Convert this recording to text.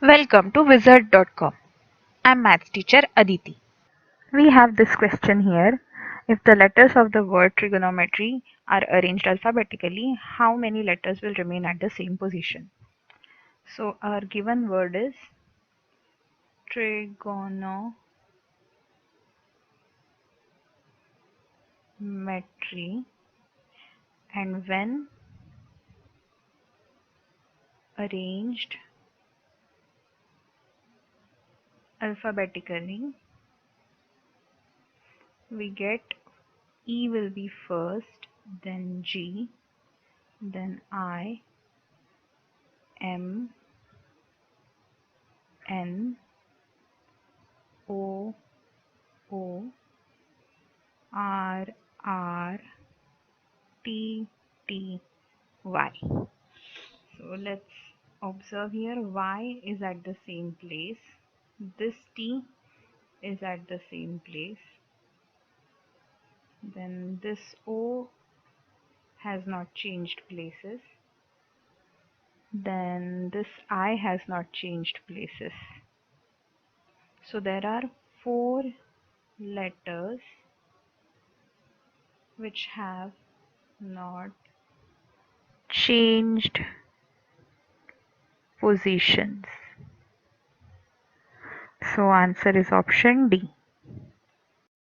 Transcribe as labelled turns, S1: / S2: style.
S1: Welcome to wizard.com. I'm maths teacher Aditi. We have this question here. If the letters of the word trigonometry are arranged alphabetically, how many letters will remain at the same position? So our given word is trigonometry, and when arranged alphabetically, we get E will be first, then G, then I, M, N, O, O, R, R, T, T, Y. So let's observe here. Y is at the same place. This T is at the same place. Then this O has not changed places. Then this I has not changed places. So there are four letters which have not changed positions. So answer is option D.